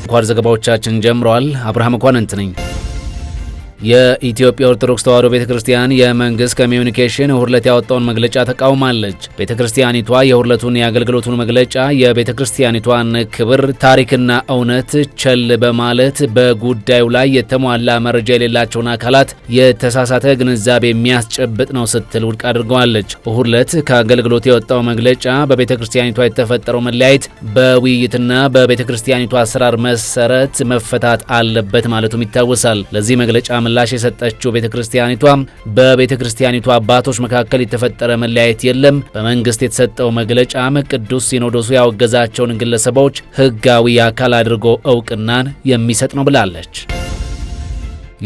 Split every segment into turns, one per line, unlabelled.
አንኳር ዘገባዎቻችን ጀምረዋል። አብርሃም መኳንንት ነኝ። የኢትዮጵያ ኦርቶዶክስ ተዋሕዶ ቤተክርስቲያን የመንግስት ኮሚዩኒኬሽን እሁድ ዕለት ያወጣውን መግለጫ ተቃውማለች። ቤተክርስቲያኒቷ የእሁድ ዕለቱን የአገልግሎቱን መግለጫ የቤተክርስቲያኒቷን ክብር፣ ታሪክና እውነት ቸል በማለት በጉዳዩ ላይ የተሟላ መረጃ የሌላቸውን አካላት የተሳሳተ ግንዛቤ የሚያስጨብጥ ነው ስትል ውድቅ አድርገዋለች። እሁድ ዕለት ከአገልግሎት የወጣው መግለጫ በቤተክርስቲያኒቷ የተፈጠረው መለያየት በውይይትና በቤተክርስቲያኒቷ አሰራር መሰረት መፈታት አለበት ማለቱም ይታወሳል። ለዚህ መግለጫ ምላሽ የሰጠችው ቤተክርስቲያኒቷ በቤተክርስቲያኒቷ አባቶች መካከል የተፈጠረ መለያየት የለም፣ በመንግስት የተሰጠው መግለጫም ቅዱስ ሲኖዶሱ ያወገዛቸውን ግለሰቦች ህጋዊ አካል አድርጎ እውቅናን የሚሰጥ ነው ብላለች።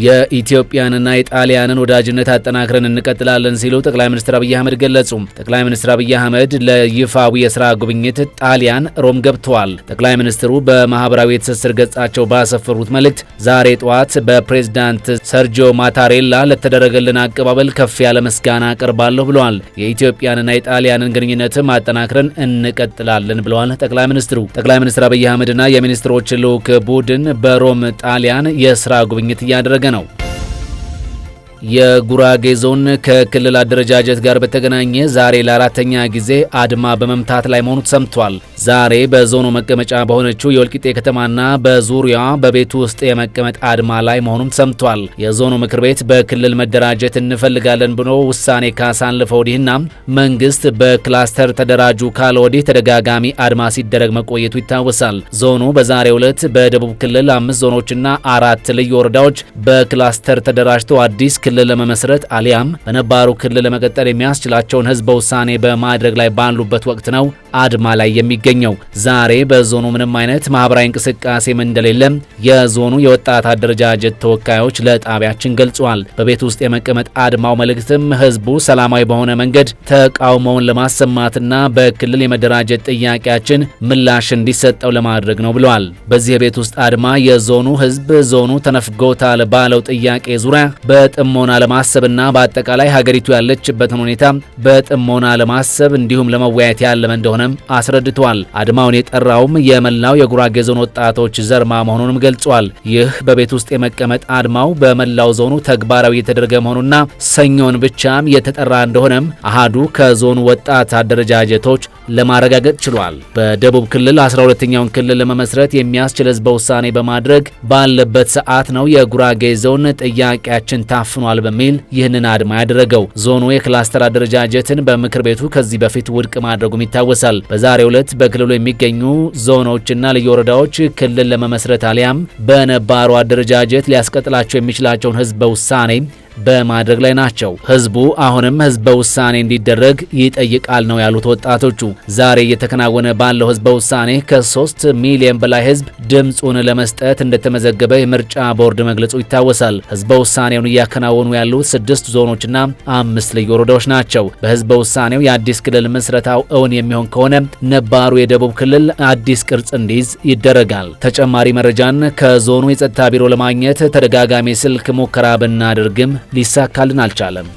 የኢትዮጵያንና የጣሊያንን ወዳጅነት አጠናክረን እንቀጥላለን ሲሉ ጠቅላይ ሚኒስትር አብይ አህመድ ገለጹ። ጠቅላይ ሚኒስትር አብይ አህመድ ለይፋዊ የሥራ ጉብኝት ጣሊያን ሮም ገብተዋል። ጠቅላይ ሚኒስትሩ በማህበራዊ የትስስር ገጻቸው ባሰፈሩት መልእክት ዛሬ ጠዋት በፕሬዝዳንት ሰርጂዮ ማታሬላ ለተደረገልን አቀባበል ከፍ ያለ ምስጋና አቀርባለሁ ብለዋል። የኢትዮጵያንና የጣሊያንን ግንኙነትም አጠናክረን እንቀጥላለን ብለዋል ጠቅላይ ሚኒስትሩ። ጠቅላይ ሚኒስትር አብይ አህመድና የሚኒስትሮች ልዑክ ቡድን በሮም ጣሊያን የሥራ ጉብኝት እያደረገ ነው። የጉራጌ ዞን ከክልል አደረጃጀት ጋር በተገናኘ ዛሬ ለአራተኛ ጊዜ አድማ በመምታት ላይ መሆኑ ተሰምቷል። ዛሬ በዞኑ መቀመጫ በሆነችው የወልቂጤ ከተማና በዙሪያዋ በቤቱ ውስጥ የመቀመጥ አድማ ላይ መሆኑም ተሰምቷል። የዞኑ ምክር ቤት በክልል መደራጀት እንፈልጋለን ብሎ ውሳኔ ካሳለፈ ወዲህና መንግስት በክላስተር ተደራጁ ካለ ወዲህ ተደጋጋሚ አድማ ሲደረግ መቆየቱ ይታወሳል። ዞኑ በዛሬው ዕለት በደቡብ ክልል 5 ዞኖችና 4 ልዩ ወረዳዎች በክላስተር ተደራጅተው አዲስ ክልል ለመመስረት አሊያም በነባሩ ክልል ለመቀጠል የሚያስችላቸውን ህዝበ ውሳኔ በማድረግ ላይ ባሉበት ወቅት ነው አድማ ላይ የሚገኘው። ዛሬ በዞኑ ምንም አይነት ማህበራዊ እንቅስቃሴም እንደሌለም የዞኑ የወጣት አደረጃጀት ተወካዮች ለጣቢያችን ገልጸዋል። በቤት ውስጥ የመቀመጥ አድማው መልእክትም ህዝቡ ሰላማዊ በሆነ መንገድ ተቃውሞውን ለማሰማትና በክልል የመደራጀት ጥያቄያችን ምላሽ እንዲሰጠው ለማድረግ ነው ብለዋል። በዚህ የቤት ውስጥ አድማ የዞኑ ህዝብ ዞኑ ተነፍጎታል ባለው ጥያቄ ዙሪያ በጥሞና ለማሰብና በአጠቃላይ ሀገሪቱ ያለችበትን ሁኔታ በጥሞና ለማሰብ እንዲሁም ለመወያየት ያለመ እንደሆነም አስረድተዋል። አድማውን የጠራውም የመላው የጉራጌ ዞን ወጣቶች ዘርማ መሆኑንም ገልጿል። ይህ በቤት ውስጥ የመቀመጥ አድማው በመላው ዞኑ ተግባራዊ የተደረገ መሆኑና ሰኞን ብቻም የተጠራ እንደሆነም አሃዱ ከዞኑ ወጣት አደረጃጀቶች ለማረጋገጥ ችሏል። በደቡብ ክልል 12ኛውን ክልል ለመመስረት የሚያስችል ህዝበ ውሳኔ በማድረግ ባለበት ሰዓት ነው የጉራጌ ዞን ጥያቄያችን ታፍኗል በሚል ይህንን አድማ ያደረገው። ዞኑ የክላስተር አደረጃጀትን በምክር ቤቱ ከዚህ በፊት ውድቅ ማድረጉም ይታወሳል። በዛሬው ዕለት በክልሉ የሚገኙ ዞኖችና ልዩ ወረዳዎች ክልል ለመመስረት አሊያም በነባሩ አደረጃጀት ሊያስቀጥላቸው የሚችላቸውን ህዝበ ውሳኔ በማድረግ ላይ ናቸው። ህዝቡ አሁንም ህዝበ ውሳኔ እንዲደረግ ይጠይቃል ነው ያሉት ወጣቶቹ። ዛሬ እየተከናወነ ባለው ህዝበ ውሳኔ ከ3 ሚሊዮን በላይ ህዝብ ድምጹን ለመስጠት እንደተመዘገበ የምርጫ ቦርድ መግለጹ ይታወሳል። ህዝበ ውሳኔውን እያከናወኑ ያሉት 6 ዞኖችና 5 ልዩ ወረዳዎች ናቸው። በህዝበ ውሳኔው የአዲስ ክልል ምስረታው እውን የሚሆን ከሆነ ነባሩ የደቡብ ክልል አዲስ ቅርጽ እንዲይዝ ይደረጋል። ተጨማሪ መረጃን ከዞኑ የጸጥታ ቢሮ ለማግኘት ተደጋጋሚ ስልክ ሙከራ ብናደርግም ሊሳካልን አልቻለም።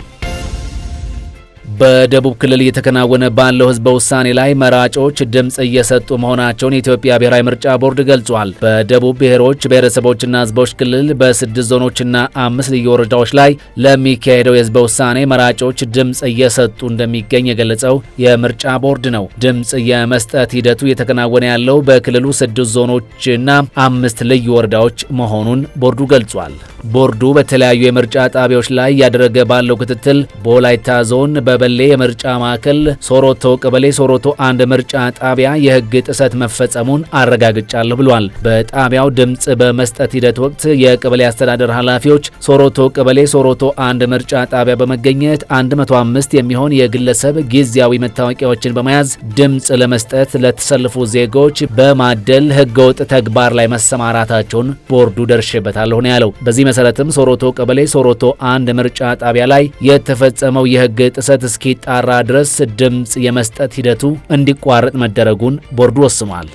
በደቡብ ክልል እየተከናወነ ባለው ህዝበ ውሳኔ ላይ መራጮች ድምጽ እየሰጡ መሆናቸውን የኢትዮጵያ ብሔራዊ ምርጫ ቦርድ ገልጿል። በደቡብ ብሔሮች ብሔረሰቦችና ህዝቦች ክልል በ6 ዞኖችና 5 ልዩ ወረዳዎች ላይ ለሚካሄደው የህዝበ ውሳኔ መራጮች ድምጽ እየሰጡ እንደሚገኝ የገለጸው የምርጫ ቦርድ ነው። ድምጽ የመስጠት ሂደቱ እየተከናወነ ያለው በክልሉ 6 ዞኖችና 5 ልዩ ወረዳዎች መሆኑን ቦርዱ ገልጿል። ቦርዱ በተለያዩ የምርጫ ጣቢያዎች ላይ ያደረገ ባለው ክትትል በወላይታ ዞን በበሌ የምርጫ ማዕከል ሶሮቶ ቀበሌ ሶሮቶ 1 ምርጫ ጣቢያ የህግ ጥሰት መፈጸሙን አረጋግጫለሁ ብሏል። በጣቢያው ድምጽ በመስጠት ሂደት ወቅት የቀበሌ አስተዳደር ኃላፊዎች ሶሮቶ ቀበሌ ሶሮቶ 1 ምርጫ ጣቢያ በመገኘት 105 የሚሆን የግለሰብ ጊዜያዊ መታወቂያዎችን በመያዝ ድምጽ ለመስጠት ለተሰለፉ ዜጎች በማደል ህገወጥ ተግባር ላይ መሰማራታቸውን ቦርዱ ደርሼበታለሁ ነው ያለው። በዚህ መሰረትም ሶሮቶ ቀበሌ ሶሮቶ 1 ምርጫ ጣቢያ ላይ የተፈጸመው የህግ ጥሰት እስኪጣራ ድረስ ድምጽ የመስጠት ሂደቱ እንዲቋረጥ መደረጉን ቦርዱ ወስኗል።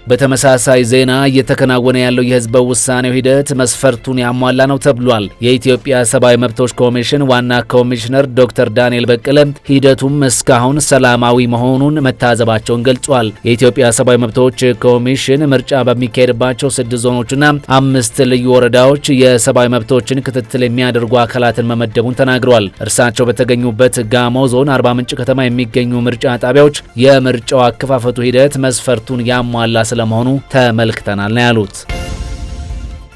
በተመሳሳይ ዜና እየተከናወነ ያለው የህዝበ ውሳኔው ሂደት መስፈርቱን ያሟላ ነው ተብሏል። የኢትዮጵያ ሰብአዊ መብቶች ኮሚሽን ዋና ኮሚሽነር ዶክተር ዳንኤል በቀለ ሂደቱም እስካሁን ሰላማዊ መሆኑን መታዘባቸውን ገልጿል። የኢትዮጵያ ሰብአዊ መብቶች ኮሚሽን ምርጫ በሚካሄድባቸው 6 ዞኖችና 5 ልዩ ወረዳዎች የሰብአዊ መብቶችን ክትትል የሚያደርጉ አካላትን መመደቡን ተናግረዋል። እርሳቸው በተገኙበት ጋሞ ዞን አርባ ምንጭ ከተማ የሚገኙ ምርጫ ጣቢያዎች የምርጫው አከፋፈቱ ሂደት መስፈርቱን ያሟላ ስለመሆኑ ተመልክተናል ነው ያሉት።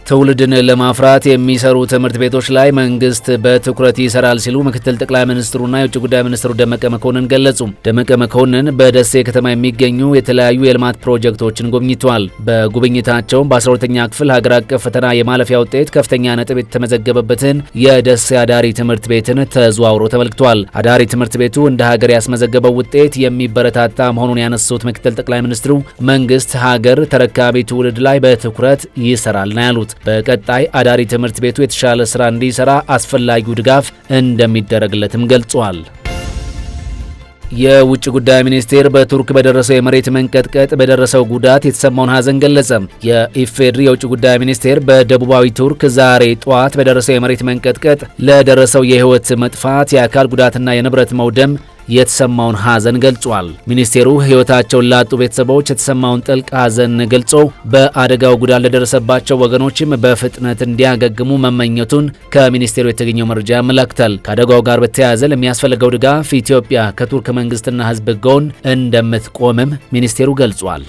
ትውልድን ለማፍራት የሚሰሩ ትምህርት ቤቶች ላይ መንግስት በትኩረት ይሰራል ሲሉ ምክትል ጠቅላይ ሚኒስትሩና የውጭ ጉዳይ ሚኒስትሩ ደመቀ መኮንን ገለጹ። ደመቀ መኮንን በደሴ ከተማ የሚገኙ የተለያዩ የልማት ፕሮጀክቶችን ጎብኝተዋል። በጉብኝታቸውም በ12ኛ ክፍል ሀገር አቀፍ ፈተና የማለፊያ ውጤት ከፍተኛ ነጥብ የተመዘገበበትን የደሴ አዳሪ ትምህርት ቤትን ተዘዋውሮ ተመልክቷል። አዳሪ ትምህርት ቤቱ እንደ ሀገር ያስመዘገበው ውጤት የሚበረታታ መሆኑን ያነሱት ምክትል ጠቅላይ ሚኒስትሩ መንግስት ሀገር ተረካቢ ትውልድ ላይ በትኩረት ይሰራል ነው ያሉት። በቀጣይ አዳሪ ትምህርት ቤቱ የተሻለ ስራ እንዲሰራ አስፈላጊው ድጋፍ እንደሚደረግለትም ገልጿል። የውጭ ጉዳይ ሚኒስቴር በቱርክ በደረሰው የመሬት መንቀጥቀጥ በደረሰው ጉዳት የተሰማውን ሐዘን ገለጸ። የኢፌዴሪ የውጭ ጉዳይ ሚኒስቴር በደቡባዊ ቱርክ ዛሬ ጠዋት በደረሰው የመሬት መንቀጥቀጥ ለደረሰው የህይወት መጥፋት፣ የአካል ጉዳትና የንብረት መውደም የተሰማውን ሐዘን ገልጿል። ሚኒስቴሩ ህይወታቸውን ላጡ ቤተሰቦች የተሰማውን ጥልቅ ሐዘን ገልጾ በአደጋው ጉዳት ለደረሰባቸው ወገኖችም በፍጥነት እንዲያገግሙ መመኘቱን ከሚኒስቴሩ የተገኘው መረጃ ያመለክታል። ከአደጋው ጋር በተያያዘ ለሚያስፈልገው ድጋፍ ኢትዮጵያ ከቱርክ መንግስትና ህዝብ ጎን እንደምትቆምም ሚኒስቴሩ ገልጿል።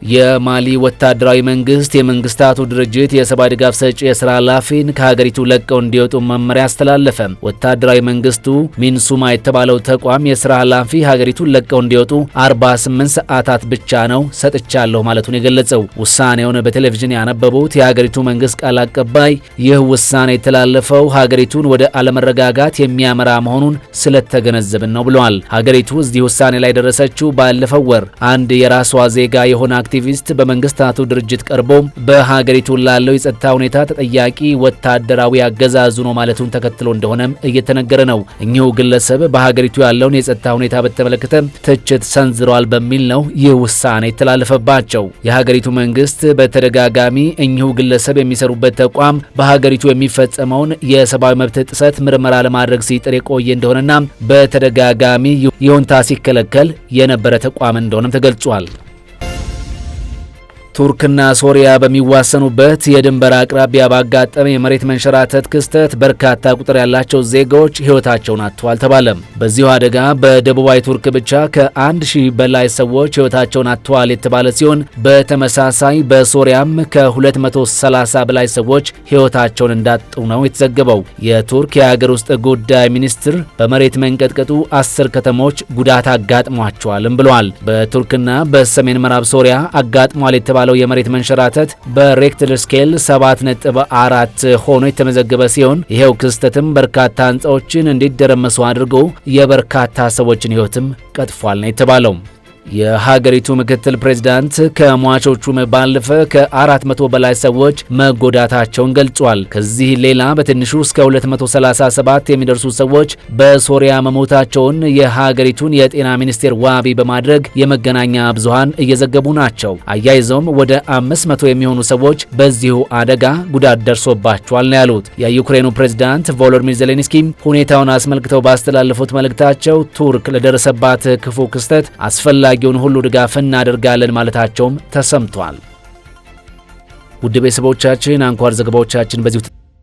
የማሊ ወታደራዊ መንግስት የመንግስታቱ ድርጅት የሰብአዊ ድጋፍ ሰጪ የስራ ኃላፊን ከሀገሪቱ ለቀው እንዲወጡ መመሪያ አስተላለፈ። ወታደራዊ መንግስቱ ሚንሱማ የተባለው ተቋም የስራ ኃላፊ ሀገሪቱን ለቀው እንዲወጡ 48 ሰዓታት ብቻ ነው ሰጥቻለሁ ማለቱን የገለጸው። ውሳኔውን በቴሌቪዥን ያነበቡት የሀገሪቱ መንግስት ቃል አቀባይ ይህ ውሳኔ የተላለፈው ሀገሪቱን ወደ አለመረጋጋት የሚያመራ መሆኑን ስለተገነዘብን ነው ብለዋል። ሀገሪቱ እዚህ ውሳኔ ላይ ደረሰችው ባለፈው ወር አንድ የራሷ ዜጋ የሆነ አክቲቪስት በመንግስታቱ ድርጅት ቀርቦ በሀገሪቱ ላለው የጸጥታ ሁኔታ ተጠያቂ ወታደራዊ አገዛዙ ነው ማለቱን ተከትሎ እንደሆነም እየተነገረ ነው። እኚሁ ግለሰብ በሀገሪቱ ያለውን የጸጥታ ሁኔታ በተመለከተ ትችት ሰንዝረዋል በሚል ነው ይህ ውሳኔ የተላለፈባቸው። የሀገሪቱ መንግስት በተደጋጋሚ እኚሁ ግለሰብ የሚሰሩበት ተቋም በሀገሪቱ የሚፈጸመውን የሰብአዊ መብት ጥሰት ምርመራ ለማድረግ ሲጥር የቆየ እንደሆነና በተደጋጋሚ ይሁንታ ሲከለከል የነበረ ተቋም እንደሆነም ተገልጿል። ቱርክና ሶሪያ በሚዋሰኑበት የድንበር አቅራቢያ ባጋጠመ የመሬት መንሸራተት ክስተት በርካታ ቁጥር ያላቸው ዜጋዎች ሕይወታቸውን አጥተዋል ተባለ። በዚሁ አደጋ በደቡባዊ ቱርክ ብቻ ከ1000 በላይ ሰዎች ሕይወታቸውን አጥተዋል የተባለ ሲሆን በተመሳሳይ በሶሪያም ከ230 በላይ ሰዎች ሕይወታቸውን እንዳጡ ነው የተዘገበው። የቱርክ የሀገር ውስጥ ጉዳይ ሚኒስትር በመሬት መንቀጥቀጡ 10 ከተሞች ጉዳት አጋጥሟቸዋልም ብለዋል። በቱርክና በሰሜን ምዕራብ ሶሪያ አጋጥሟል የተባለው የመሬት መንሸራተት በሬክተር ስኬል 7.4 ሆኖ የተመዘገበ ሲሆን ይሄው ክስተትም በርካታ ህንጻዎችን እንዲደረመሱ አድርጎ የበርካታ ሰዎችን ህይወትም ቀጥፏል ነው የተባለው። የሀገሪቱ ምክትል ፕሬዝዳንት ከሟቾቹም ባለፈ ከ400 በላይ ሰዎች መጎዳታቸውን ገልጿል። ከዚህ ሌላ በትንሹ እስከ 237 የሚደርሱ ሰዎች በሶሪያ መሞታቸውን የሀገሪቱን የጤና ሚኒስቴር ዋቢ በማድረግ የመገናኛ ብዙሃን እየዘገቡ ናቸው። አያይዘውም ወደ 500 የሚሆኑ ሰዎች በዚሁ አደጋ ጉዳት ደርሶባቸዋል ነው ያሉት። የዩክሬኑ ፕሬዝዳንት ቮሎዲሚር ዜሌንስኪ ሁኔታውን አስመልክተው ባስተላለፉት መልእክታቸው ቱርክ ለደረሰባት ክፉ ክስተት አስፈላጊውን ሁሉ ድጋፍ እናደርጋለን ማለታቸውም ተሰምቷል። ውድ ቤተሰቦቻችን አንኳር ዘገባዎቻችን በዚሁ